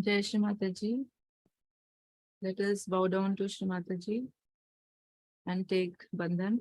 Jai Shri Mataji. Let us bow down to Shri Mataji and take Bandhan.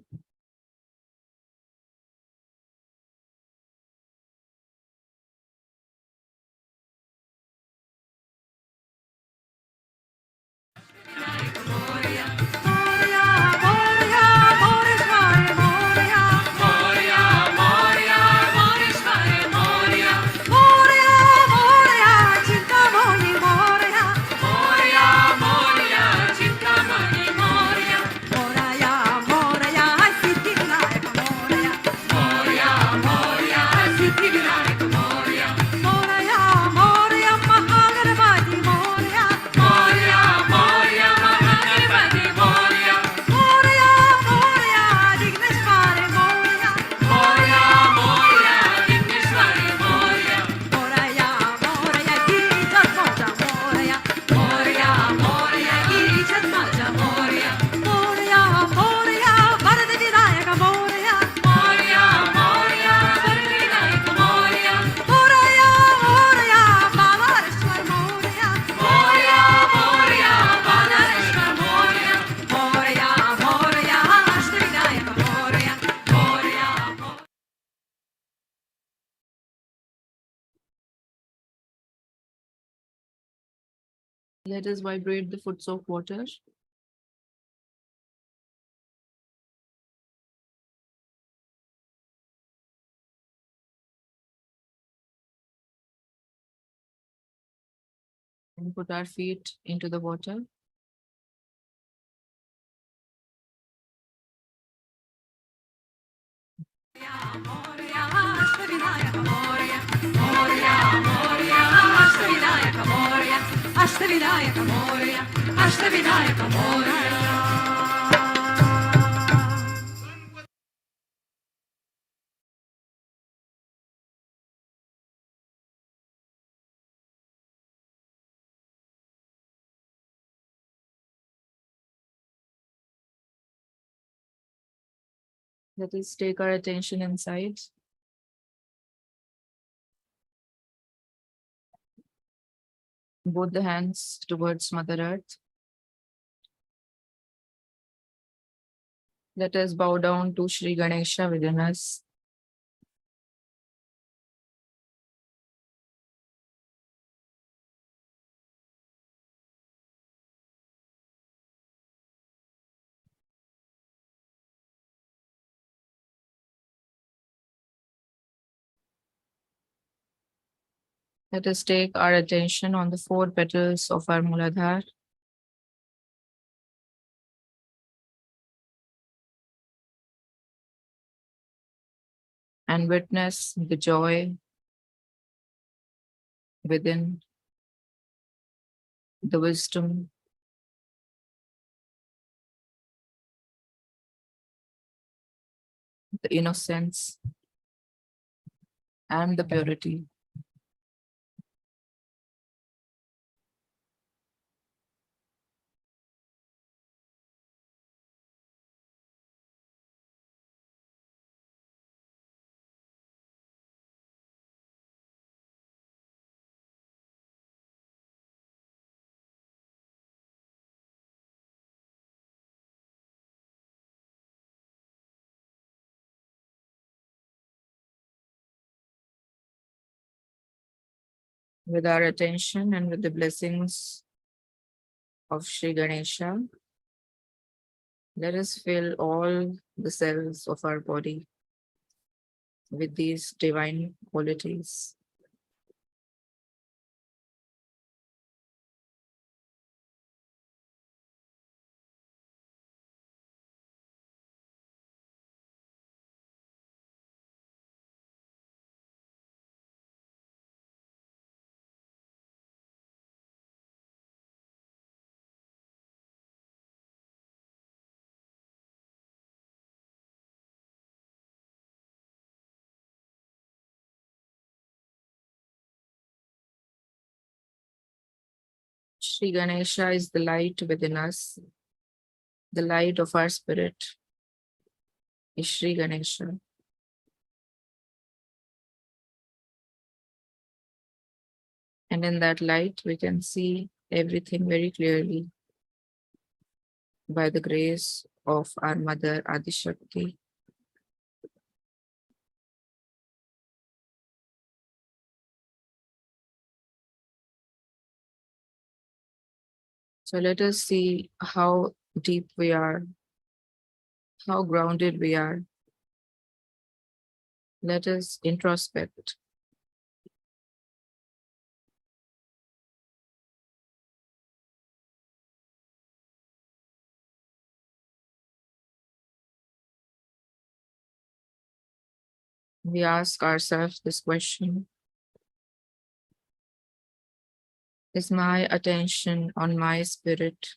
Let us vibrate the foot soap water. And put our feet into the water. Ashtavidayaka Moria, Ashtavidayaka Moria. Let us take our attention inside. Both the hands towards Mother Earth. Let us bow down to Sri Ganesha within us. Let us take our attention on the 4 petals of our Muladhara. And witness the joy within, the wisdom, the innocence, and the purity. With our attention and with the blessings of Sri Ganesha, let us fill all the cells of our body with these divine qualities. Sri Ganesha is the light within us. The light of our spirit is Sri Ganesha. And in that light, we can see everything very clearly by the grace of our Mother Adishakti. So let us see how deep we are, how grounded we are. Let us introspect. We ask ourselves this question: is my attention on my spirit?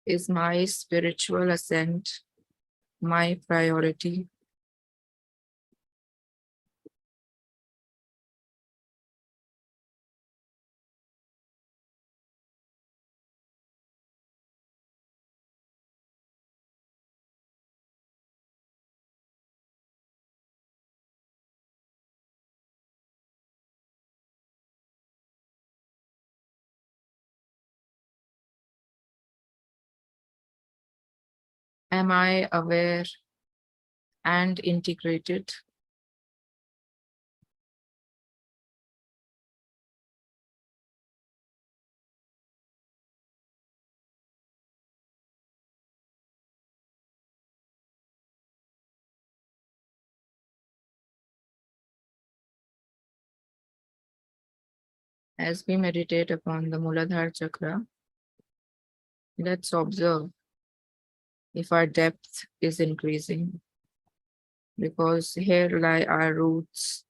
Is my spiritual ascent my priority? Am I aware and integrated? As we meditate upon the Muladhara Chakra, let's observe if our depth is increasing, because here lie our roots.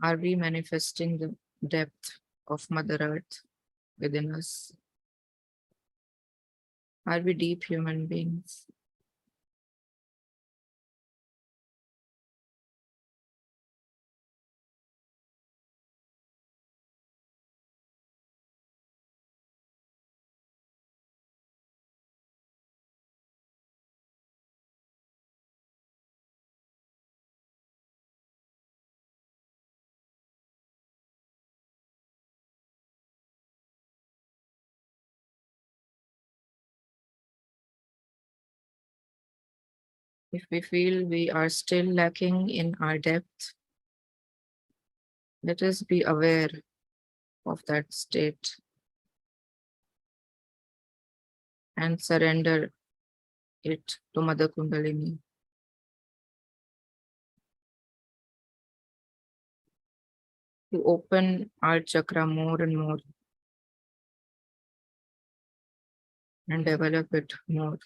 Are we manifesting the depth of Mother Earth within us? Are we deep human beings? If we feel we are still lacking in our depth, let us be aware of that state and surrender it to Mother Kundalini. To open our chakra more and more and develop it more.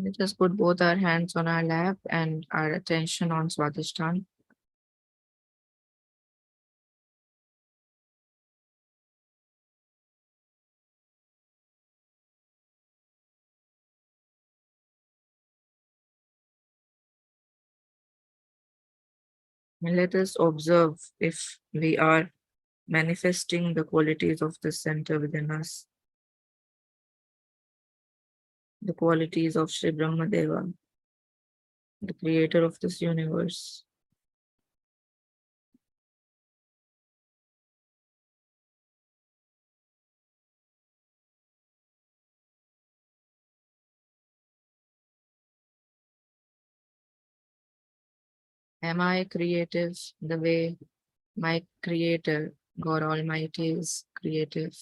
Let us put both our hands on our lap and our attention on Swadhisthana. And let us observe if we are manifesting the qualities of the center within us, the qualities of Sri Brahmadeva, the creator of this universe. Am I creative the way my creator, God Almighty, is creative?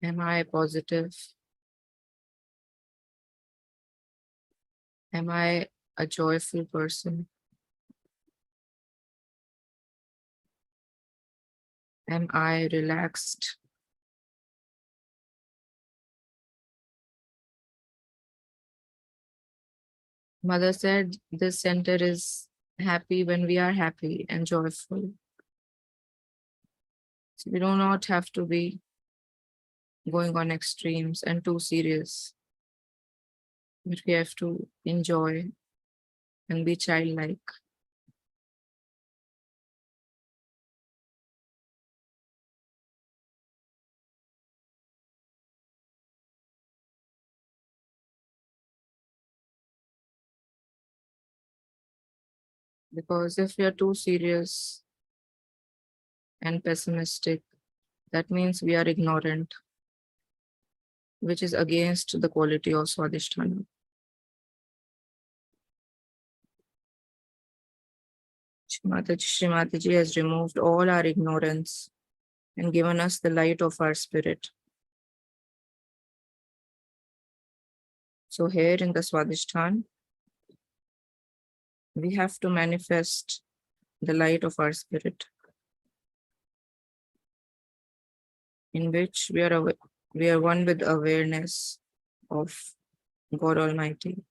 Am I positive? Am I a joyful person? Am I relaxed? Mother said this center is happy when we are happy and joyful. So we do not have to be going on extremes and too serious, but we have to enjoy and be childlike. Because if we are too serious and pessimistic, that means we are ignorant, which is against the quality of Swadhisthana. Shri Mataji has removed all our ignorance and given us the light of our spirit. So here in the Swadhisthana, we have to manifest the light of our spirit, in which we are one with awareness of God Almighty,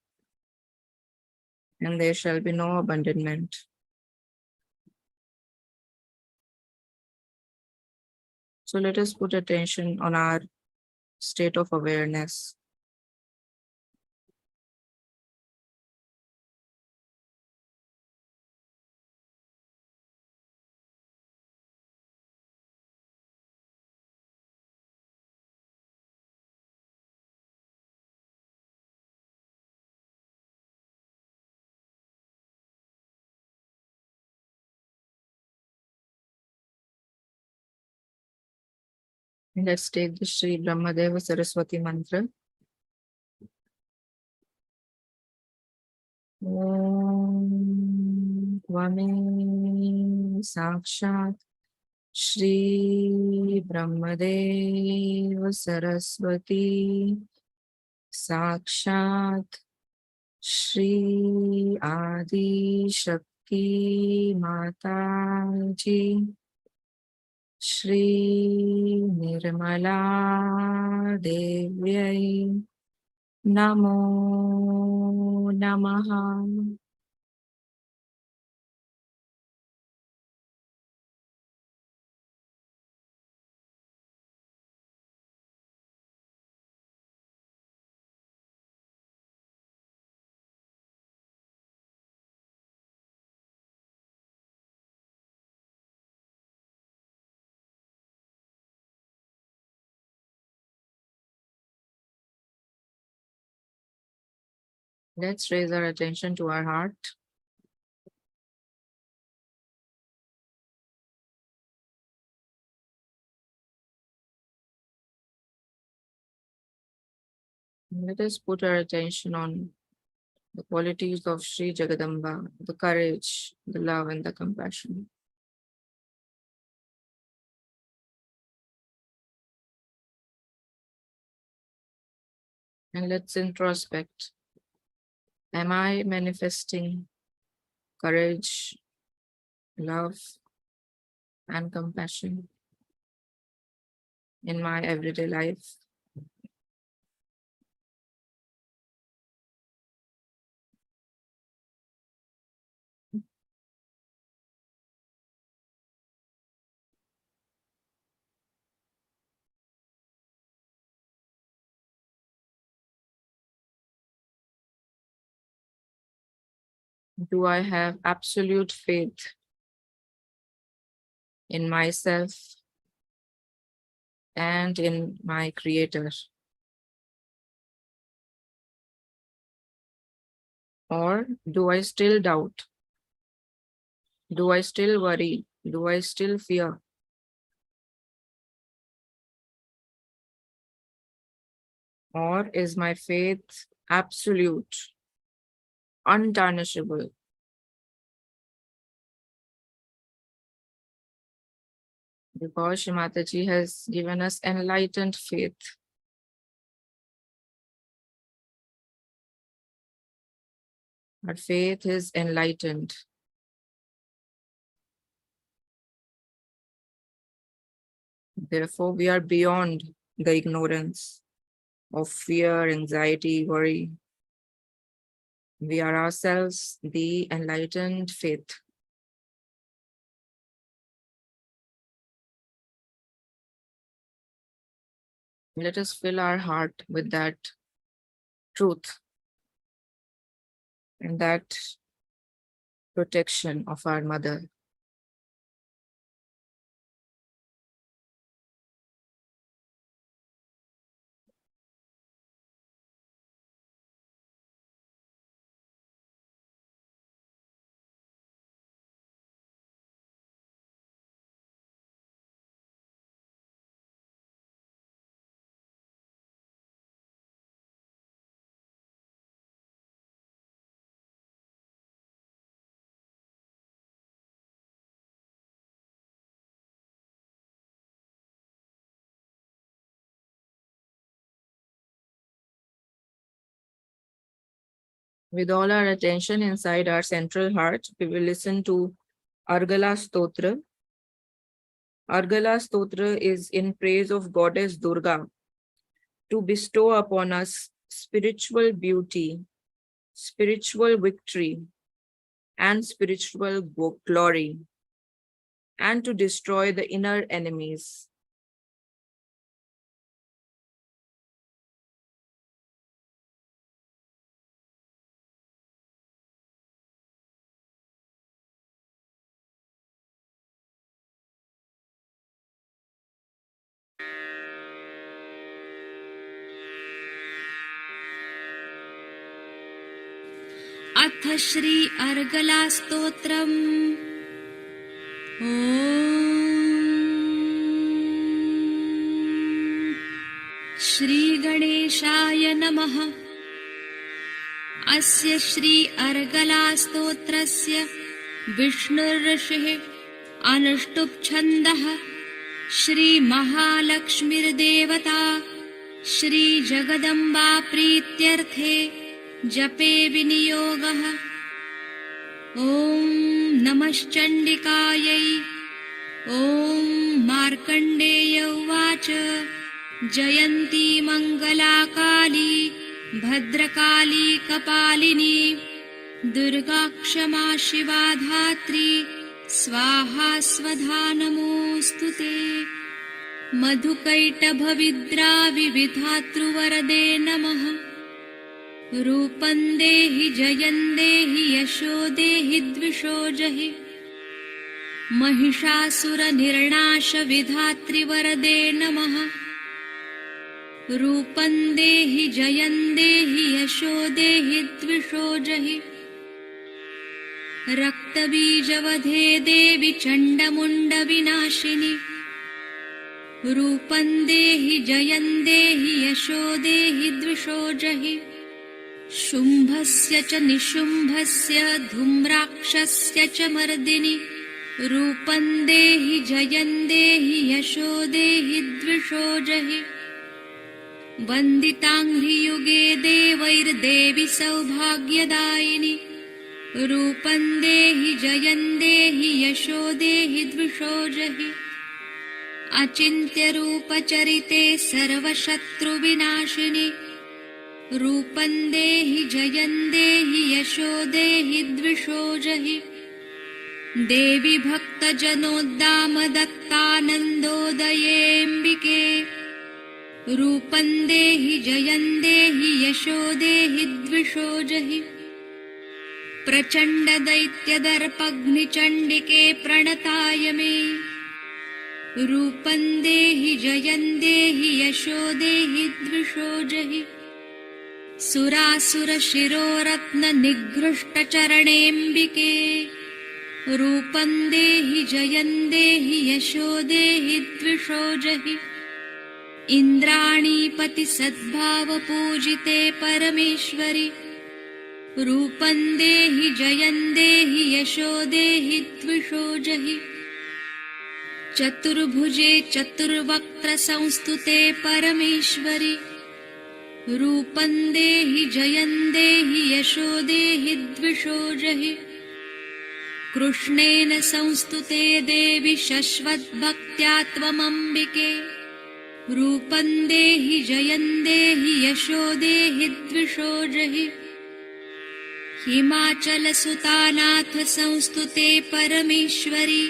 and there shall be no abandonment. So let us put attention on our state of awareness. And let's take the Sri Brahmadeva Saraswati mantra. Om Tvame Sakshat Shri Brahmadeva Saraswati Sakshat Shri Adi Shakti Mataji Shri Nirmala Devyai Namo Namaha. Let's raise our attention to our heart. Let us put our attention on the qualities of Sri Jagadamba, the courage, the love, and the compassion. And let's introspect. Am I manifesting courage, love, and compassion in my everyday life? Do I have absolute faith in myself and in my Creator? Or do I still doubt? Do I still worry? Do I still fear? Or is my faith absolute, untarnishable? Because Shri Mataji has given us enlightened faith. Our faith is enlightened. Therefore, we are beyond the ignorance of fear, anxiety, worry. We are ourselves the enlightened faith. Let us fill our heart with that truth and that protection of our mother. With all our attention inside our central heart, we will listen to Argala Stotra. Argala Stotra is in praise of Goddess Durga to bestow upon us spiritual beauty, spiritual victory, and spiritual glory, and to destroy the inner enemies. अथ श्री अर्गला स्तोत्रम्। श्री गणेशाय नमः। अस्य श्री अर्गला स्तोत्रस्य विष्णुर्ऋषिः अनुष्टुप् छन्दः। श्री महालक्ष्मीर्देवता श्री जगदम्बा प्रीत्यर्थे जपे विनियोगः। ॐ नमश्चण्डिकायै। ॐ मार्कण्डेय उवाच जयन्ती मङ्गला काली भद्रकाली कपालिनी दुर्गा क्षमा शिवा धात्री स्वाहा स्वधा नमोऽस्तु ते। मधुकैटभविद्राविविधातृवरदे नमः। रूपं देहि जयं देहि यशो देहि द्विषो जहि। महिषासुरनिर्णाशविधातृवरदे नमः। रूपं देहि जयं देहि यशो देहि द्विषो जहि रक्तबीजवधे देवि चण्डमुण्डविनाशिनि रूपं देहि जयं देहि यशो देहि द्विषो जहि शुम्भस्य च निशुम्भस्य धूम्राक्षस्य च मर्दिनि रूपं देहि जयं देहि यशो देहि द्विषो जहि वन्दिताङ्घ्रियुगे देवैर्देवि सौभाग्यदायिनि रूपं देहि जयं देहि यशो देहि द्विषो जहि अचिन्त्यरूपचरिते सर्वशत्रुविनाशिनि रूपं देहि जयं देहि यशो देहि द्विषो जहि देवि भक्तजनोद्दामदत्तानन्दोदयेऽम्बिके रूपं देहि जयं देहि यशो देहि द्विषो जहि प्रचण्डदैत्यदर्पघ्निचण्डिके प्रणताय मे रूपं देहि जयं देहि यशो देहि द्विषो जहि सुरासुरशिरोरत्ननिघृष्टचरणेऽम्बिके रूपं देहि जयं देहि यशो देहि द्विषो जहि इन्द्राणीपतिसद्भावपूजिते परमेश्वरि रूपं देहि जयं देहि यशो देहि द्विषो जहि चतुर्भुजे चतुर्वक्त्रसंस्तुते परमेश्वरि रूपं देहि जयं देहि यशो देहि द्विषो जहि कृष्णेन संस्तुते देवि शश्वद्भक्त्या त्वमम्बिके रूपं देहि जयं देहि यशो देहि द्विषो जहि हिमाचलसुतानाथ संस्तुते परमेश्वरि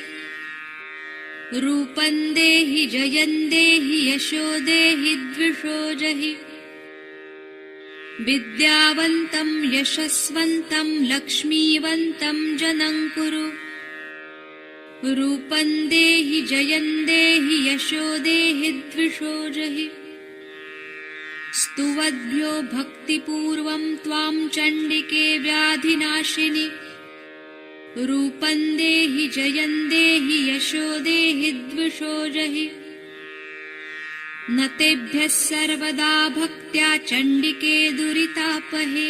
रूपं देहि जयं देहि यशो देहि द्विषो जहि विद्यावन्तं यशस्वन्तं लक्ष्मीवन्तं जनं कुरु रूपं देहि जयं देहि यशो देहि द्विषो जहि स्तुवद्भ्यो भक्तिपूर्वं त्वां चण्डिके व्याधिनाशिनि रूपं देहि जयं देहि यशो देहि द्विषो जहि न तेभ्यः सर्वदा भक्त्या चण्डिके दुरितापहे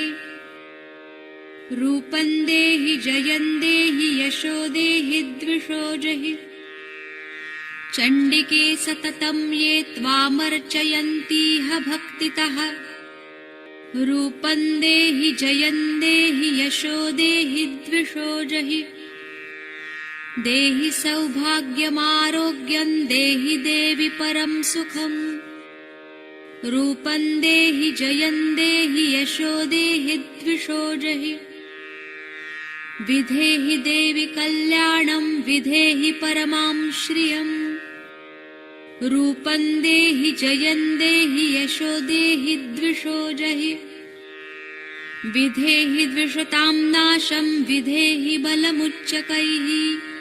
रूपं देहि जयं देहि यशो देहि द्विषो जहि चण्डिके सततं ये त्वामर्चयन्तीह भक्तितः रूपं देहि जयं देहि यशो देहि द्विषो जहि देहि सौभाग्यमारोग्यं देहि देवि परं सुखम् रूपं देहि जयं देहि यशो देहि द्विषो जहि विधेहि देवि कल्याणं विधेहि परमां श्रियम् रूपं देहि जयं देहि यशो देहि द्विषो जहि विधेहि द्विषतां नाशं विधेहि बलमुच्चकैः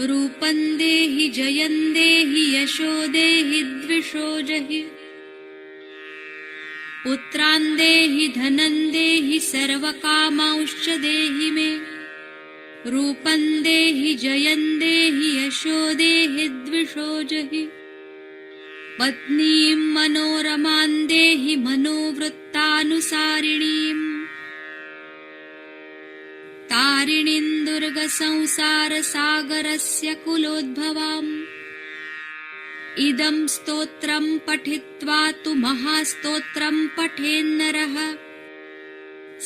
रूपं देहि जयं देहि यशो देहि द्विषो जहि पुत्रान् देहि धनं देहि सर्वकामांश्च देहि मे रूपं देहि जयं देहि यशो देहि द्विषो जहि पत्नीं मनोरमां देहि मनोवृत्तानुसारिणीम् तारिणीं दुर्गसंसारसागरस्य कुलोद्भवाम् इदं स्तोत्रं पठित्वा तु महास्तोत्रं पठेन्नरः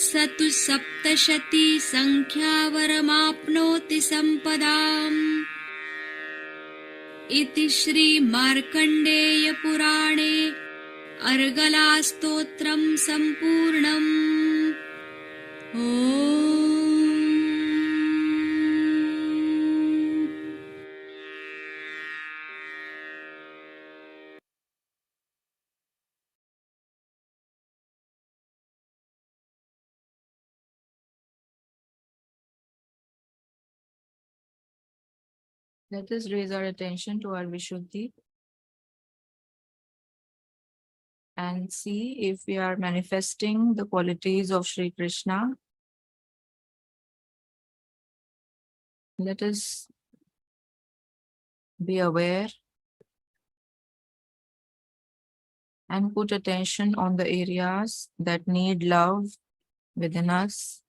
स तु सप्तशती संख्यावरमाप्नोति सम्पदाम् इति श्रीमार्कण्डेयपुराणे अर्गलास्तोत्रं सम्पूर्णम् ॐ Let us raise our attention to our Vishuddhi. and see if we are manifesting the qualities of Sri Krishna. Let us be aware and put attention on the areas that need love within us.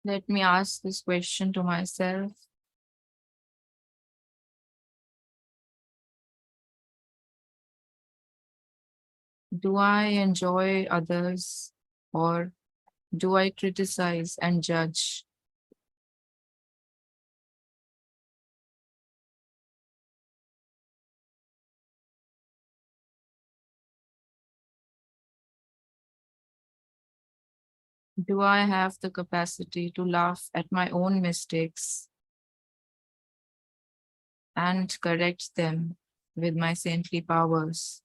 Let me ask this question to myself. Do I enjoy others or do I criticize and judge? Do I have the capacity to laugh at my own mistakes and correct them with my saintly powers?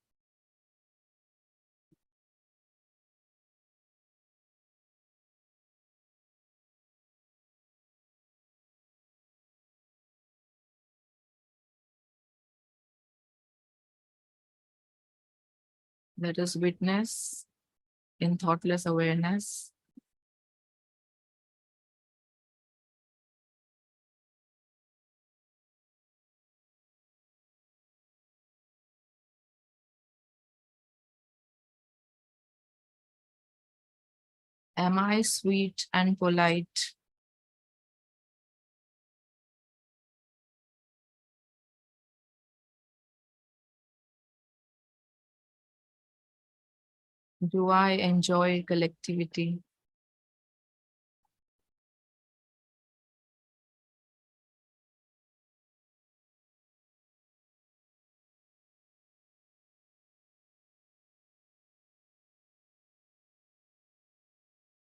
Let us witness in thoughtless awareness. Am I sweet and polite? Do I enjoy collectivity?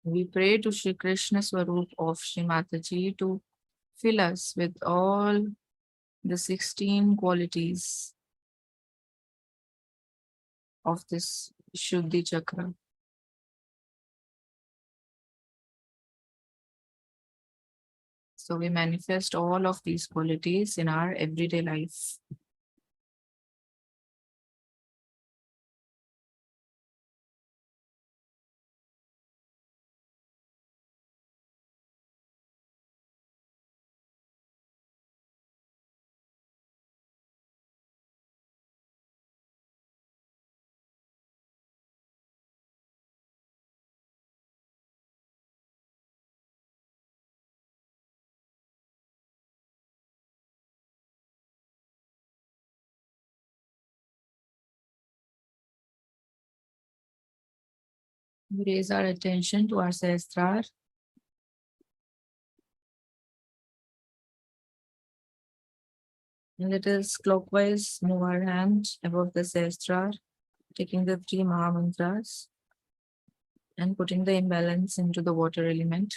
We pray to Shri Krishna Swarup of Shri Mataji to fill us with all the 16 qualities of this Shuddhi Chakra. So we manifest all of these qualities in our everyday life. We raise our attention to our Sahasrar. And let us clockwise move our hand above the Sahasrar, taking the 3 Mahamantras and putting the imbalance into the water element.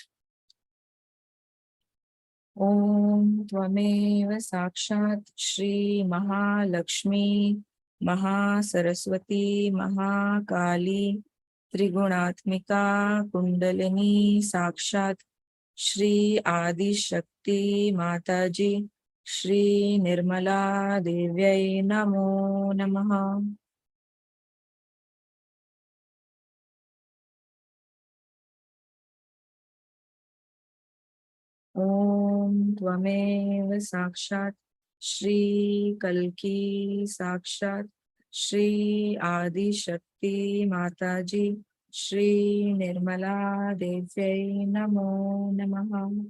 Om Tvameva Sakshat Shri Mahalakshmi Mahasaraswati Mahakali Trigunaatmika Kundalini Sakshat Shri Adi Shakti Mataji Shri Nirmala Devyai Namo Namaha. Om Tvameva Sakshat Shri Kalki Sakshat Shri Adi Shakti Mataji Shri Nirmala Devyai Namo Namaha.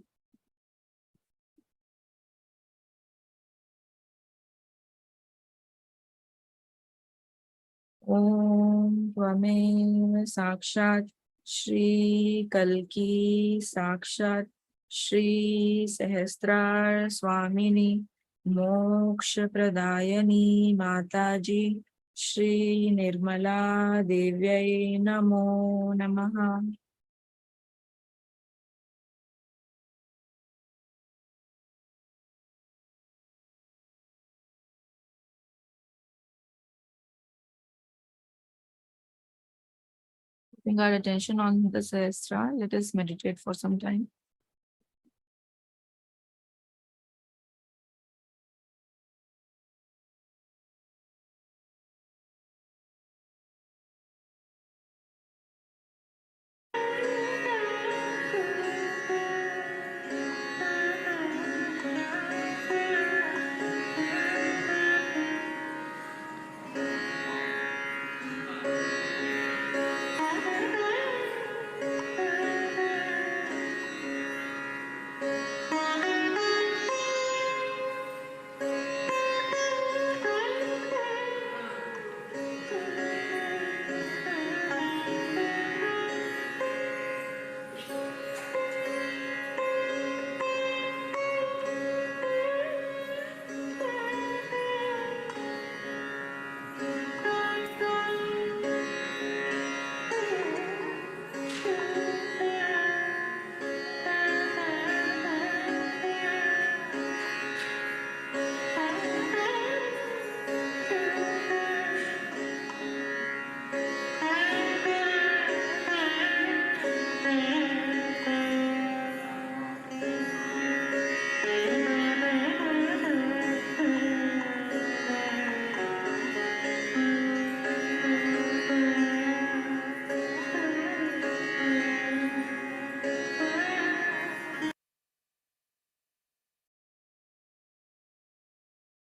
Om Tvameva Sakshat Shri Kalki Sakshat Shri Sahasrar Swamini Moksha Pradayani Mataji Shri Nirmala Devyai Namo Namaha. Keeping our attention on the Sahasrara, let us meditate for some time.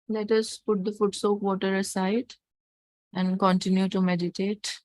Let us put the foot soak water aside and continue to meditate.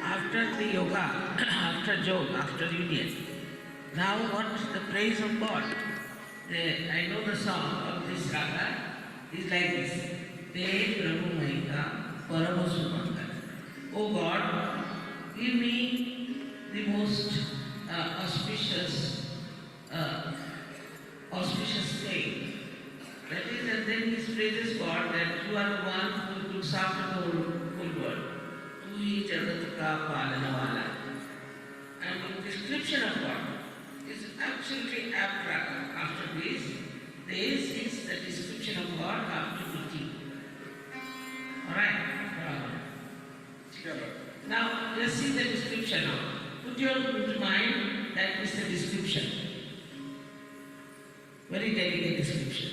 After the yoga, after yoga, after union, now what is the praise of God? I know the song of this raga is like this. Te Prabhu Mahika Parama Sumangal. Oh God, give me the most auspicious day. That is, and then he praises God that you are the one who looks after the whole world. Tu hi jagat ka palana wala. And the description of God is absolutely abstract. After this is the description of God after the tea. Alright? Now, let's see the description now. Put your mind, that is the description. Very delicate description.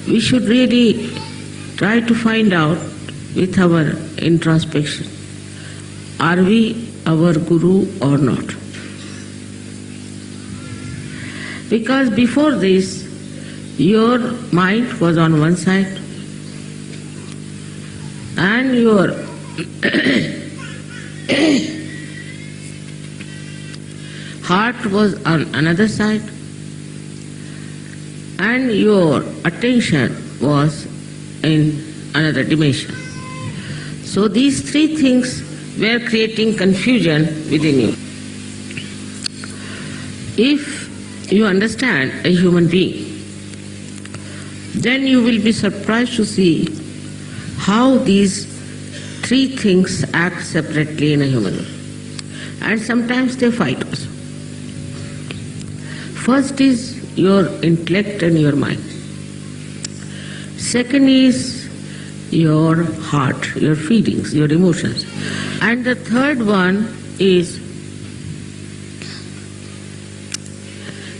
we should really try to find out with our introspection, are we our guru or not? Because before this, your mind was on one side and your heart was on another side and your attention was in another dimension. So these three things were creating confusion within you. If you understand a human being, then you will be surprised to see how these three things act separately in a human being. And sometimes they fight also. First is your intellect and your mind. Second is your heart, your feelings, your emotions. And the third one is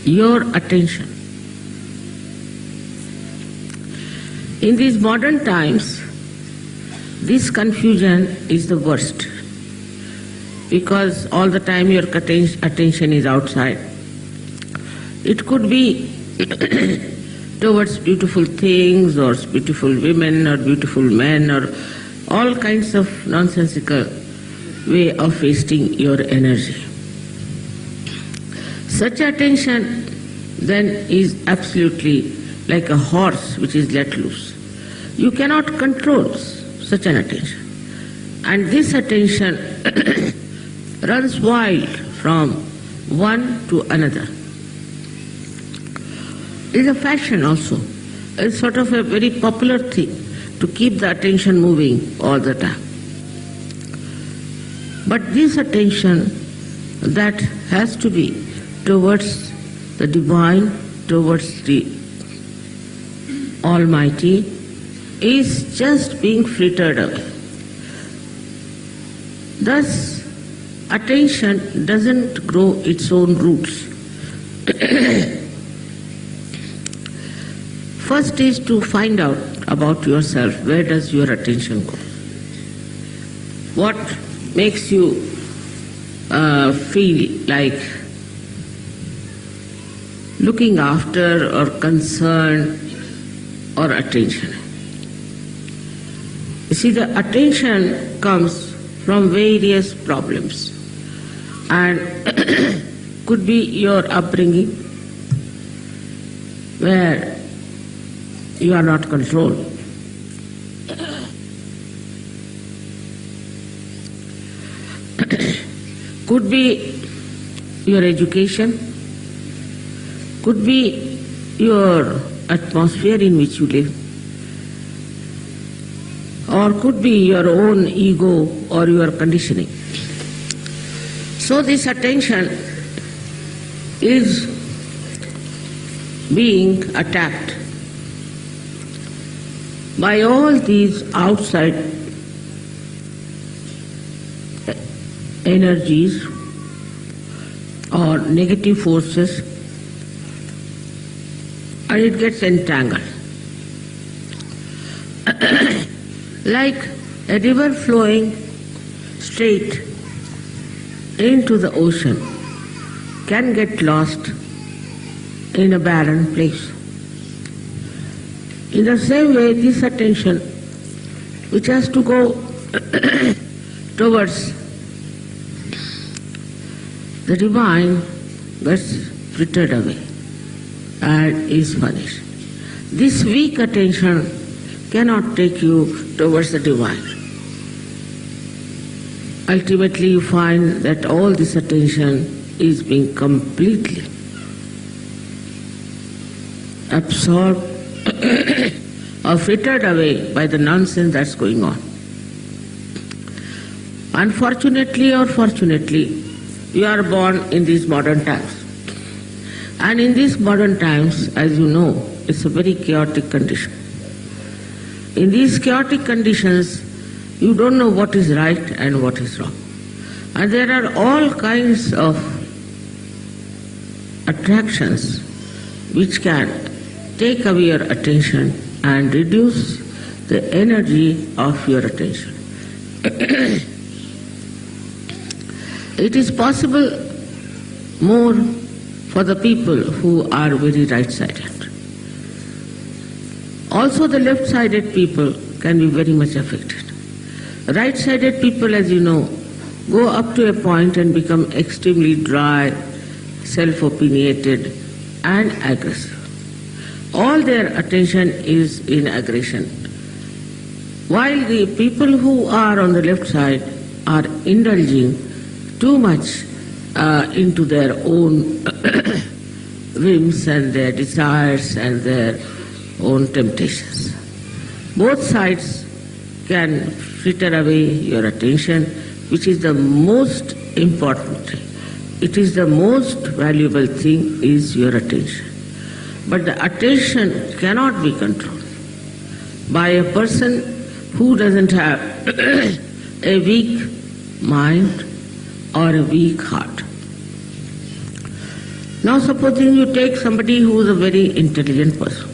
your attention. In these modern times, this confusion is the worst because all the time your attention is outside. It could be towards beautiful things or beautiful women or beautiful men or all kinds of nonsensical way of wasting your energy. Such attention then is absolutely like a horse which is let loose. You cannot control such an attention. And this attention runs wild from one to another. It is a fashion also. It's sort of a very popular thing to keep the attention moving all the time. But this attention that has to be towards the divine, towards the Almighty, is just being frittered away. Thus, attention doesn't grow its own roots. First is to find out about yourself. Where does your attention go? What makes you feel like looking after or concern or attention? You see, the attention comes from various problems and could be your upbringing where you are not controlled. Could be your education, could be your atmosphere in which you live, or could be your own ego or your conditioning. So this attention is being attacked by all these outside energies or negative forces, and it gets entangled. Like a river flowing straight into the ocean can get lost in a barren place. In the same way, this attention, which has to go towards the divine, gets frittered away and is punished. This weak attention cannot take you towards the divine. Ultimately, you find that all this attention is being completely absorbed or frittered away by the nonsense that's going on. Unfortunately or fortunately, you are born in these modern times. And in these modern times, as you know, it's a very chaotic condition. In these chaotic conditions, you don't know what is right and what is wrong. And there are all kinds of attractions which can take away your attention and reduce the energy of your attention. It is possible more for the people who are very right-sided. Also the left-sided people can be very much affected. Right-sided people, as you know, go up to a point and become extremely dry, self-opinionated and aggressive. All their attention is in aggression. While the people who are on the left side are indulging too much into their own whims and their desires and their own temptations. Both sides can fritter away your attention, which is the most important thing. It is the most valuable thing is your attention. But the attention cannot be controlled by a person who doesn't have a weak mind or a weak heart. Now supposing you take somebody who is a very intelligent person.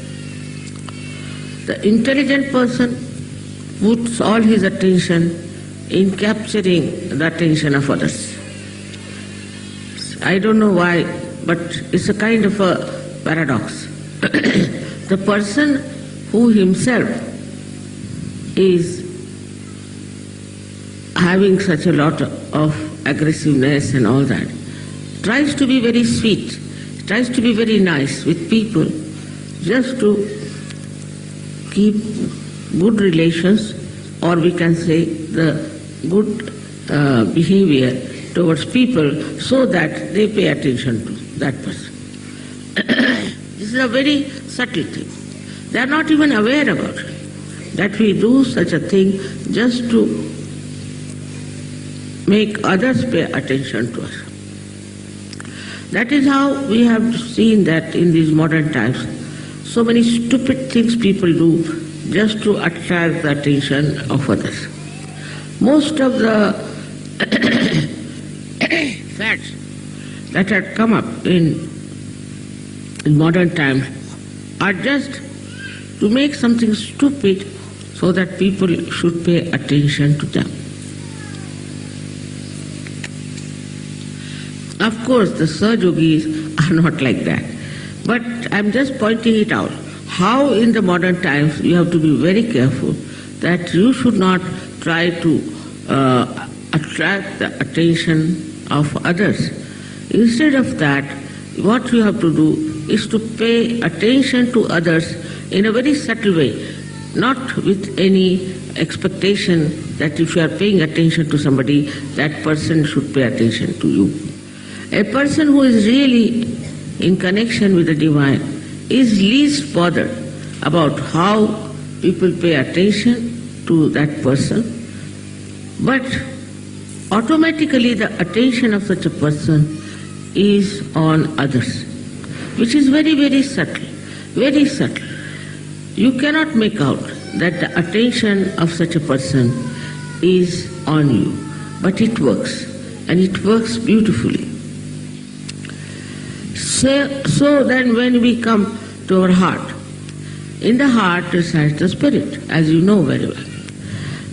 The intelligent person puts all his attention in capturing the attention of others. I don't know why, but it's a kind of a paradox. The person who himself is having such a lot of aggressiveness and all that, tries to be very sweet, tries to be very nice with people, just to keep good relations, or we can say the good behavior towards people so that they pay attention to that person. This is a very subtle thing. They are not even aware about it, that we do such a thing just to make others pay attention to us. That is how we have seen that in these modern times, so many stupid things people do just to attract the attention of others. Most of the fads that had come up in modern times are just to make something stupid so that people should pay attention to them. Of course, the Sahajogis are not like that. But I'm just pointing it out, how in the modern times you have to be very careful that you should not try to attract the attention of others. Instead of that, what you have to do is to pay attention to others in a very subtle way, not with any expectation that if you are paying attention to somebody, that person should pay attention to you. A person who is really in connection with the divine is least bothered about how people pay attention to that person, but automatically the attention of such a person is on others, which is very, very subtle, very subtle. You cannot make out that the attention of such a person is on you, but it works, and it works beautifully. So then when we come to our heart, in the heart resides the spirit, as you know very well.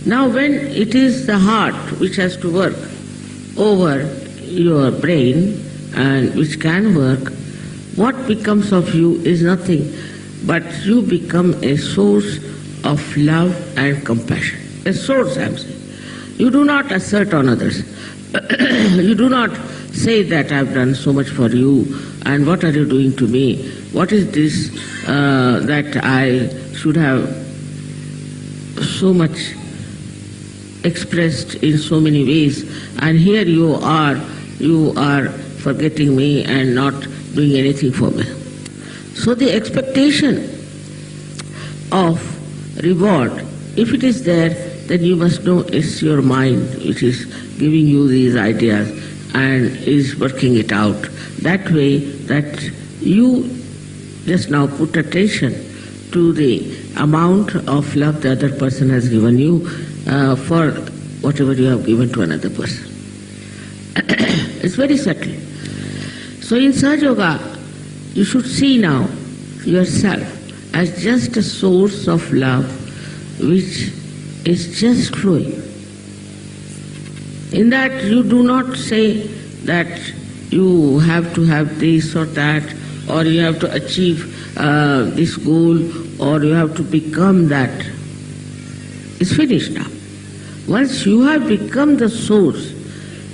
Now when it is the heart which has to work over your brain, and which can work, what becomes of you is nothing but you become a source of love and compassion. A source, I am saying. You do not assert on others. You do not say that I have done so much for you and what are you doing to me? What is this that I should have so much expressed in so many ways, and here you are forgetting me and not doing anything for me. So the expectation of reward, if it is there, then you must know it's your mind which is giving you these ideas and is working it out that way that you just now put attention to the amount of love the other person has given you for whatever you have given to another person. It's very subtle. So in Sahaja Yoga, you should see now yourself as just a source of love which is just flowing. In that you do not say that you have to have this or that, or you have to achieve this goal, or you have to become that. It's finished now. Once you have become the source,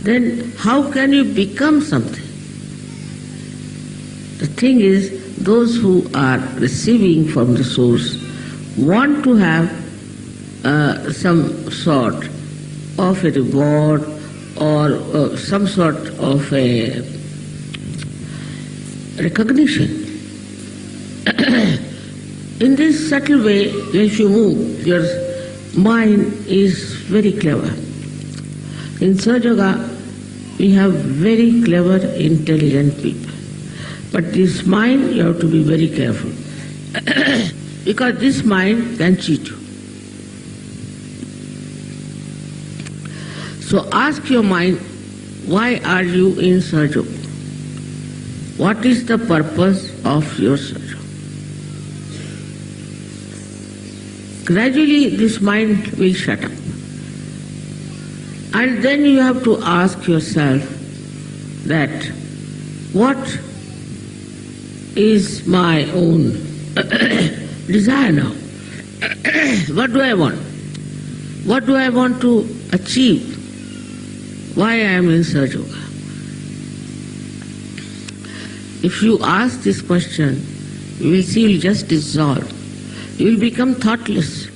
then how can you become something? The thing is, those who are receiving from the source want to have some sort of a reward or some sort of a recognition. In this subtle way, if you move, your mind is very clever. In Sahaja Yoga, we have very clever, intelligent people. But this mind, you have to be very careful. Because this mind can cheat you. So ask your mind, why are you in Sahaja Yoga? What is the purpose of your Sahaja Yoga? Gradually this mind will shut up. And then you have to ask yourself that what is my own desire now? What do I want? What do I want to achieve? Why I am in Sahaja Yoga? If you ask this question, you will see you will just dissolve. You will become thoughtless.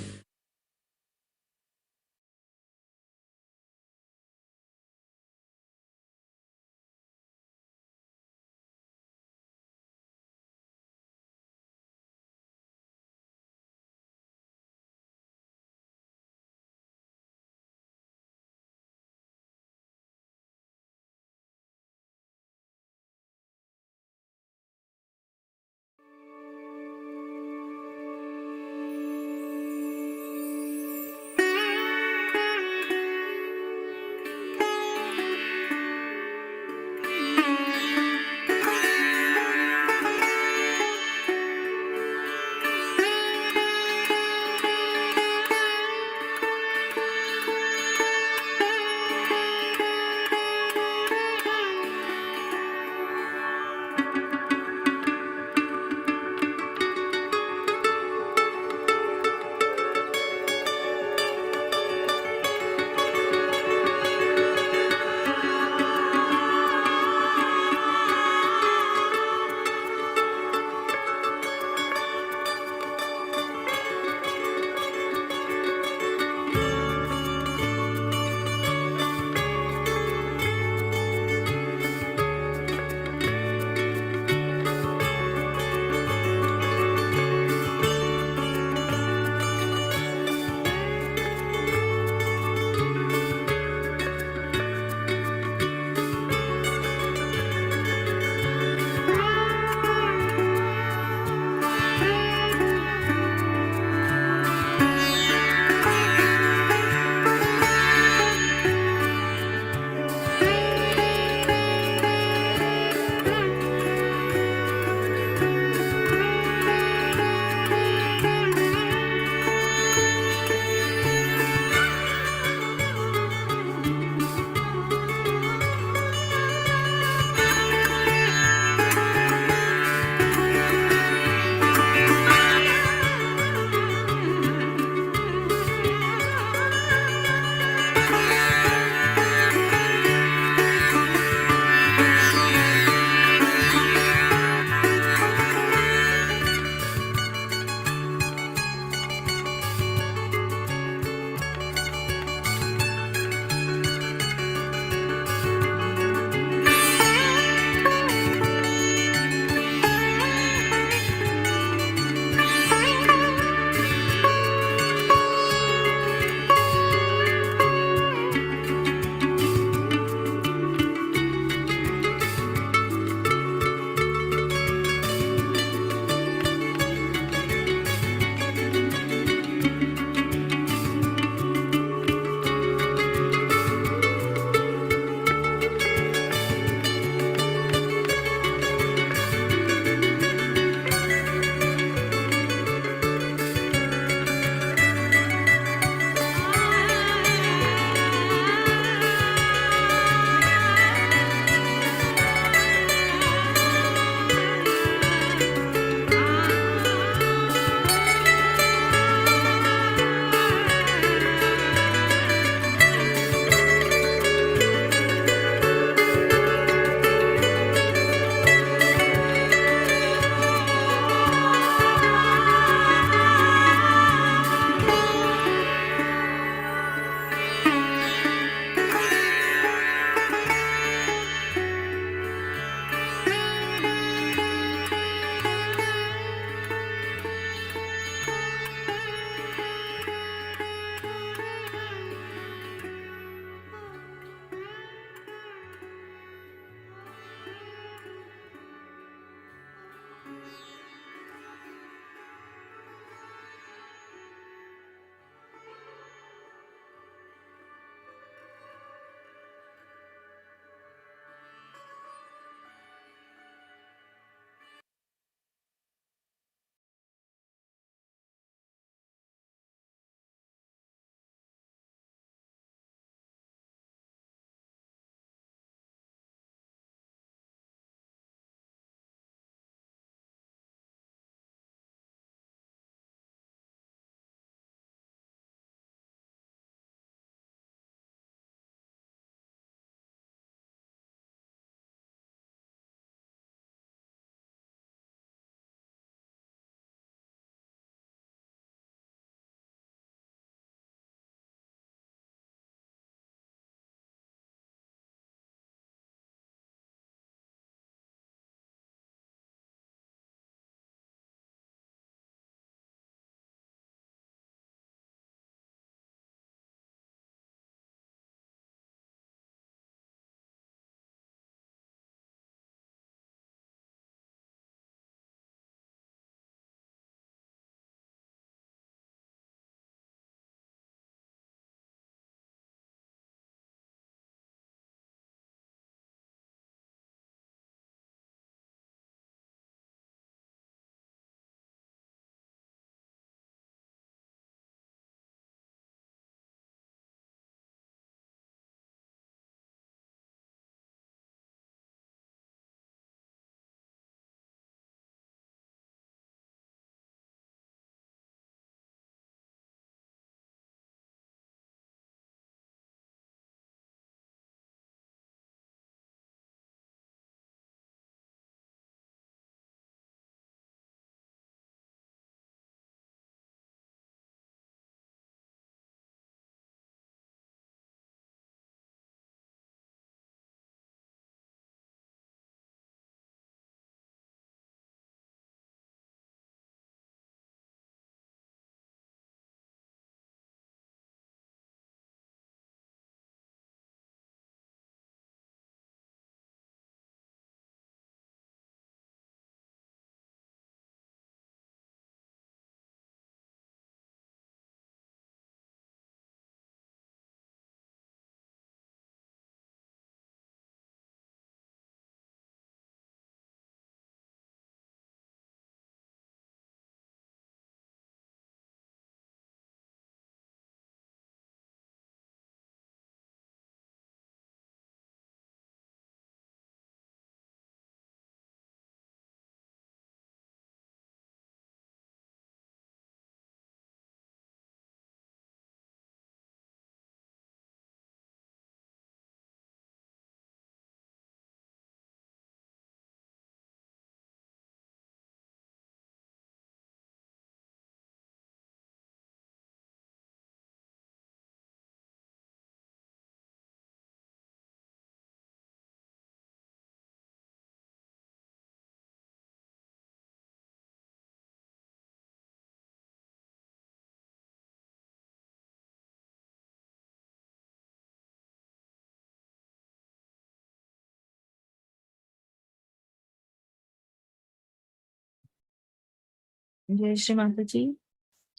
Jai Shri Mataji.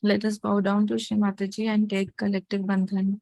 Let us bow down to Shri Mataji and take collective bandhan.